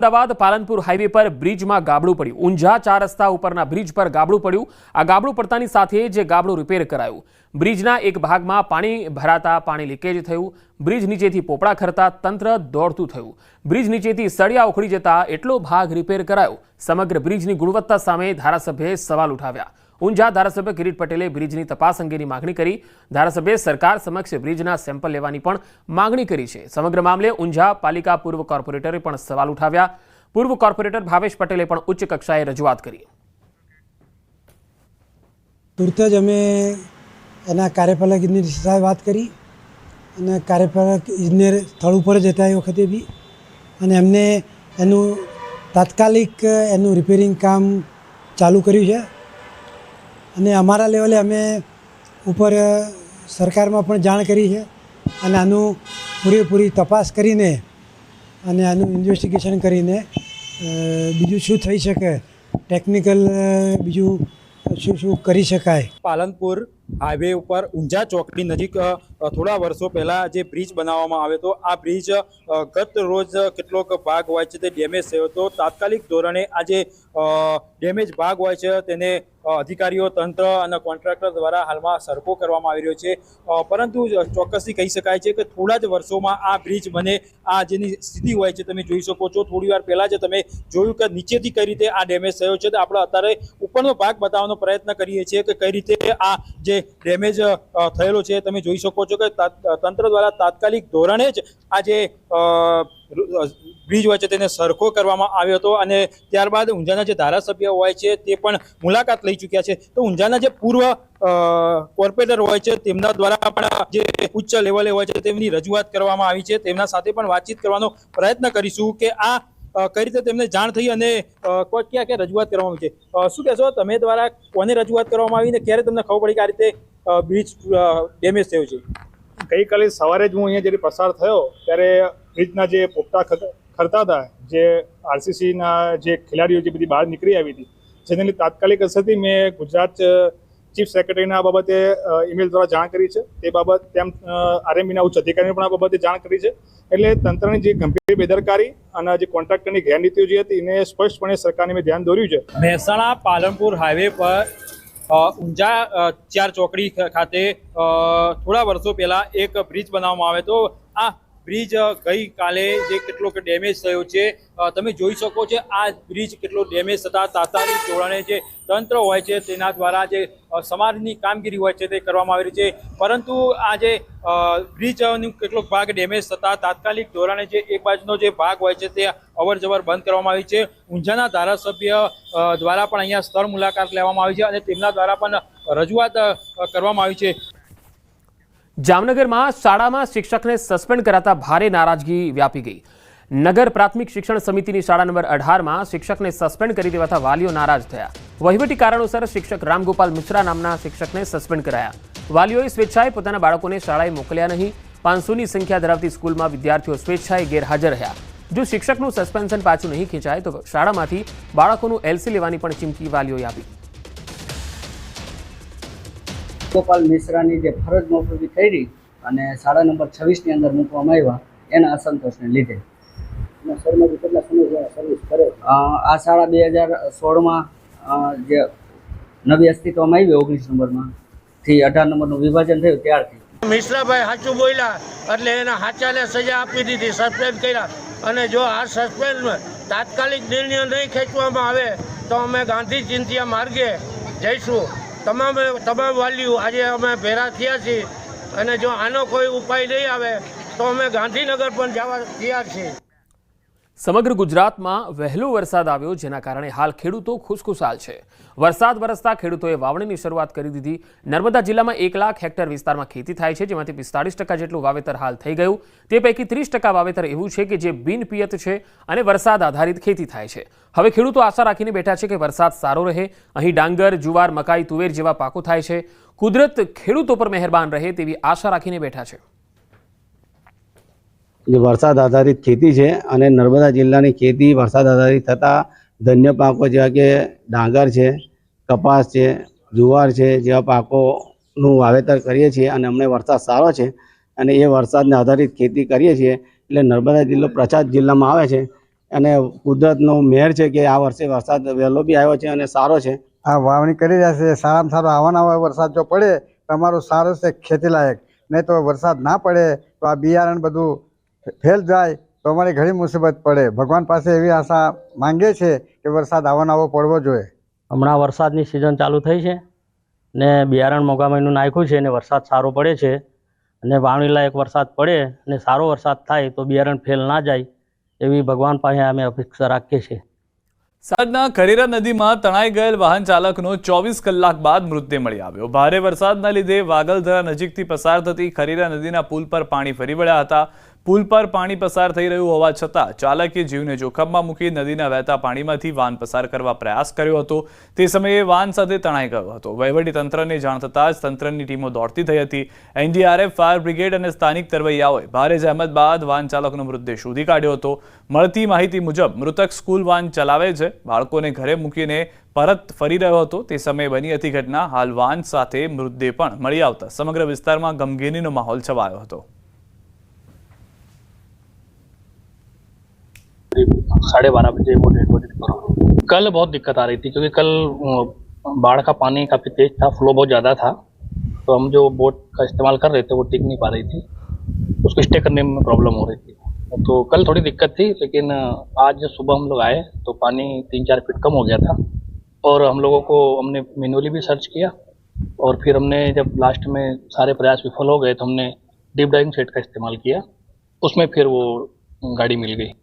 Ahmedabad Palanpur highway પર બ્રિજમાં ગાબડું પડ્યું। ઊંઝા 4 રસ્તા ઉપરના બ્રિજ પર ગાબડું પડ્યું। આ ગાબડું પડતાની સાથે જ ગાબડું રિપેર કરાયું। બ્રિજના એક ભાગમાં પાણી ભરાતા પાણી લીકેજ થયું। બ્રિજ નીચેથી પોપડા ખરતા તંત્ર દોડતું થયું। બ્રિજ નીચેથી સળિયા ઉખડી જતા એટલો ભાગ રિપેર કરાયો। સમગ્ર બ્રિજની ગુણવત્તા સામે ધારાસભ્યએ સવાલ ઉઠાવ્યા। ઊંઝા ધારાસભ્ય કિરીટ પટેલે બ્રિજની તપાસ અંગેની માગણી કરી। ધારાસભ્યએ સરકાર સમક્ષ બ્રિજના સેમ્પલ લેવાની પણ માગણી કરી છે। સમગ્ર મામલે ઊંઝા પાલિકા પૂર્વ કોર્પોરેટરે પણ સવાલ ઉઠાવ્યા। પૂર્વ કોર્પોરેટર ભાવેશ પટેલે પણ ઉચ્ચ કક્ષાએ રજૂઆત કરી। તુરત જ અમે એના કાર્યપાલક ઇજનેર સાથે વાત કરી અને કાર્યપાલક ઇજનેર સ્થળ ઉપર જ હતા એ વખતે બી અને એમને એનું તાત્કાલિક એનું રિપેરિંગ કામ ચાલુ કર્યું છે અને અમારા લેવલે અમે ઉપર સરકારમાં પણ જાણ કરી છે અને આનું પૂરેપૂરી તપાસ કરીને અને આનું ઇન્વેસ્ટિગેશન કરીને બીજું શું થઈ શકે, ટેકનિકલ બીજું શું કરી શકાય। પાલનપુર હાઈવે ઉપર ઊંઝા ચોકડી નજીક થોડા વર્ષો પહેલાં જે બ્રિજ બનાવવામાં આવ્યો હતો, આ બ્રિજ ગત રોજ કેટલોક ભાગ હોય છે તે ડેમેજ થયો હતો। તાત્કાલિક ધોરણે આ જે ડેમેજ ભાગ હોય છે તેને અધિકારીઓ, તંત્ર અને કોન્ટ્રાક્ટર દ્વારા હાલમાં સરખો કરવામાં આવી રહ્યો છે। પરંતુ ચોક્કસથી કહી શકાય છે કે થોડા જ વર્ષોમાં આ બ્રિજ બને, આ જેની સ્થિતિ હોય છે તમે જોઈ શકો છો। થોડી વાર પહેલાં જ તમે જોયું કે નીચેથી કઈ રીતે આ ડેમેજ થયો છે, તો આપણે અત્યારે ઉપરનો ભાગ બતાવવાનો પ્રયત્ન કરીએ છીએ કે કઈ રીતે આ જે ડેમેજ થયેલો છે તમે જોઈ શકો છો કે તંત્ર દ્વારા તાત્કાલિક ધોરણે જ આ જે બ્રિજ હોય છે તેને સરખો કરવામાં આવ્યો હતો અને ત્યારબાદ ઊંઝાના જે ધારાસભ્ય હોય છે તે પણ મુલાકાત લઈ ચૂક્યા છે। તો ઊંઝાના જે પૂર્વ કોર્પોરેટર હોય છે તેમના દ્વારા પણ જે ઉચ્ચ લેવલે હોય છે તેમની રજૂઆત કરવામાં આવી છે। તેમના સાથે પણ વાતચીત કરવાનો પ્રયત્ન કરીશું કે આ કઈ રીતે તેમને જાણ થઈ અને ક્યાં રજૂઆત કરવામાં આવી છે। શું કહેશો, તમે દ્વારા કોને રજૂઆત કરવામાં આવી ને ક્યારે તમને ખબર પડી કે આ રીતે બ્રિજ ડેમેજ થયો છે? ગઈકાલે સવારે જ હું અહીંયા જ્યારે પસાર થયો ત્યારે બ્રિજના જે પોપટા ખરતા હતા, જે આરસીસીના જે ખેલાડીઓ જે બધી બહાર નીકળી આવી હતી, જેને તાત્કાલિક અસરથી મેં ગુજરાત ચીફ સેક્રેટરીને આ બાબતે ઈમેલ દ્વારા જાણ કરી છે। તે બાબત તેમ આરએમબીના ઉચ્ચ અધિકારીને પણ આ બાબતે જાણ કરી છે। એટલે તંત્રની જે ગંભીર બેદરકારી અને જે કોન્ટ્રાક્ટરની ગેરનીતિઓ જે હતી એને સ્પષ્ટપણે સરકારને મેં ધ્યાન દોર્યું છે। મહેસાણા પાલનપુર હાઈવે પર ઊંઝા 4 ચોકડી ખાતે થોડા વર્ષો પહેલા એક બ્રિજ બનાવવામાં આવ્યો હતો। આ બ્રિજ ગઈકાલે જે કેટલોક ડેમેજ થયો છે તમે જોઈ શકો છો। આ બ્રિજ કેટલો ડેમેજ થતા તાત્કાલિક ધોરણે જે તંત્ર હોય છે તેના દ્વારા જે સમાજની કામગીરી હોય છે તે કરવામાં આવી રહી છે। પરંતુ આ જે બ્રિજનો કેટલોક ભાગ ડેમેજ થતા તાત્કાલિક ધોરણે જે એક બાજુનો જે ભાગ હોય છે તે અવર જવર બંધ કરવામાં આવી છે। ઊંઝાના ધારાસભ્ય દ્વારા પણ અહીંયા સ્થળ મુલાકાત લેવામાં આવી છે અને તેમના દ્વારા પણ રજૂઆત કરવામાં આવી છે। જામનગરમાં શાળામાં શિક્ષકને સસ્પેન્ડ કરાતા ભારે નારાજગી વ્યાપી ગઈ। નગર પ્રાથમિક શિક્ષણ સમિતિની શાળા નંબર 18માં શિક્ષકને સસ્પેન્ડ કરી દેવાતા વાલીઓ નારાજ થયા। વહીવટી કારણોસર શિક્ષક રામગોપાલ મિશ્રા નામના શિક્ષકને સસ્પેન્ડ કરાયા। વાલીઓએ સ્વેચ્છાએ પોતાના બાળકોને શાળાએ મોકલ્યા નહીં। 500ની સંખ્યા ધરાવતી સ્કૂલમાં વિદ્યાર્થીઓ સ્વેચ્છાએ ગેરહાજર રહ્યા। જો શિક્ષકનું સસ્પેન્શન પાછું નહીં ખેંચાય તો શાળામાંથી બાળકોનું એલસી લેવાની પણ ચીમકી વાલીઓએ આપી। ગોપાલ મિશ્રાની જે ફરજ મોકલવી થઈ રહી અને શાળા નંબર 26ની અંદર મૂકવામાં આવ્યા એના અસંતોષને લીધે કેટલા સમય સર્વિસ કરે આ શાળા 2016માં જે નવી અસ્તિત્વમાં આવી 19 નંબરમાં થી 18 નંબરનું વિભાજન થયું ત્યારથી મિશ્રાભાઈ સાચું બોલ્યા એટલે એના સાચાને સજા આપી દીધી, સસ્પેન્ડ કર્યા। અને જો આ સસ્પેન્ડ તાત્કાલિક નિર્ણય નહીં ખેંચવામાં આવે તો અમે ગાંધી ચિંધ્યા માર્ગે જઈશું। તમામ વાલીઓ આજે અમે ભેગા થયા છીએ અને જો આનો કોઈ ઉપાય નહીં આવે તો અમે ગાંધીનગર પણ જવા તૈયાર છીએ। સમગ્ર ગુજરાતમાં વહેલો વરસાદ આવ્યો, જેના કારણે હાલ ખેડૂતો ખુશખુશાલ છે। વરસાદ વરસતા ખેડૂતોએ વાવણીની શરૂઆત કરી દીધી। નર્મદા જિલ્લામાં 1 લાખ હેક્ટર વિસ્તારમાં ખેતી થાય છે, જેમાંથી 45% જેટલું વાવેતર હાલ થઈ ગયું। તે પૈકી 30% વાવેતર એવું છે કે જે બિનપિયત છે અને વરસાદ આધારિત ખેતી થાય છે। હવે ખેડૂતો આશા રાખીને બેઠા છે કે વરસાદ સારો રહે। અહીં ડાંગર, જુવાર, મકાઈ, તુવેર જેવા પાકો થાય છે। કુદરત ખેડૂતો પર મહેરબાન રહે તેવી આશા રાખીને બેઠા છે। જે વરસાદ આધારિત ખેતી છે અને નર્મદા જિલ્લાની ખેતી વરસાદ આધારિત થતાં ધન્ય પાકો જેવા કે ડાંગર છે, કપાસ છે, જુવાર છે જેવા પાકોનું વાવેતર કરીએ છીએ અને અમને વરસાદ સારો છે અને એ વરસાદને આધારિત ખેતી કરીએ છીએ એટલે નર્મદા જિલ્લો પ્રચાર જિલ્લામાં આવે છે। અને કુદરતનો મેર છે કે આ વર્ષે વરસાદ વહેલો બી આવ્યો છે અને સારો છે. આ વાવણી કરી રહ્યા છે, સારામાં સારો આવવાના વરસાદ જો પડે તો અમારું સારું છે ખેતી લાયક, નહીં તો વરસાદ ના પડે તો આ બિયારણ બધું ફેલ જાય તો અમારી ઘણી મુસીબત પડે. ભગવાન પાસે એવી આશા માંગે છે કે વરસાદ આવવાનો પડવો જોઈએ. હમણાં વરસાદની સિઝન ચાલુ થઈ છે ને બિયારણ મોંઘા મહિનું નાખ્યું છે અને વરસાદ સારો પડે છે અને વાવણી લાયક વરસાદ પડે અને સારો વરસાદ થાય તો બિયારણ ફેલ ના જાય એવી ભગવાન પાસે અમે અપેક્ષા રાખીએ છીએ. સાંજના ખરેરા નદીમાં તણાઈ ગયેલ વાહન ચાલકનો 24 કલાક બાદ મૃતદેહ મળી આવ્યો. ભારે વરસાદના લીધે વાગલધરા નજીકથી પસાર થતી ખરેરા નદીના પુલ પર પાણી ફરી વળ્યા હતા. પુલ પર પાણી પસાર થઈ રહ્યું હોવા છતાં ચાલકે જીવને જોખમમાં મૂકી નદીના વહેતા પાણીમાંથી વાહન પસાર કરવા પ્રયાસ કર્યો હતો. તે સમયે વાહન સાથે તણાઈ ગયો હતો. વહીવટી તંત્રને જાણ થતાં જ તંત્રની ટીમો દોડતી થઈ હતી. એનડીઆરએફ, ફાયર બ્રિગેડ અને સ્થાનિક તરવૈયાઓએ ભારે જહેમત બાદ વાહન ચાલકનો મૃતદેહ શોધી કાઢ્યો હતો. મળતી માહિતી મુજબ મૃતક સ્કૂલ વાન ચલાવે છે. બાળકોને ઘરે મૂકીને પરત ફરી રહ્યો હતો. તે સમયે બની હતી ઘટના. હાલ વાન સાથે મૃતદેહ પણ મળી આવતા સમગ્ર વિસ્તારમાં ગમગીનીનો માહોલ છવાયો હતો. 12:30 बजे वो डेड बॉडी रिकवर हो गई. कल बहुत दिक्कत आ रही थी क्योंकि कल बाढ़ का पानी काफ़ी तेज था, फ्लो बहुत ज़्यादा था, तो हम जो बोट का इस्तेमाल कर रहे थे वो टिक नहीं पा रही थी, उसको स्टे करने में प्रॉब्लम हो रही थी. तो कल थोड़ी दिक्कत थी, लेकिन आज जब सुबह हम लोग आए तो पानी 3-4 फीट कम हो गया था और हम लोगों को हमने मैनुअली भी सर्च किया और फिर हमने जब लास्ट में सारे प्रयास विफल हो गए तो हमने डीप डाइविंग सेट का इस्तेमाल किया. उसमें फिर वो गाड़ी मिल गई.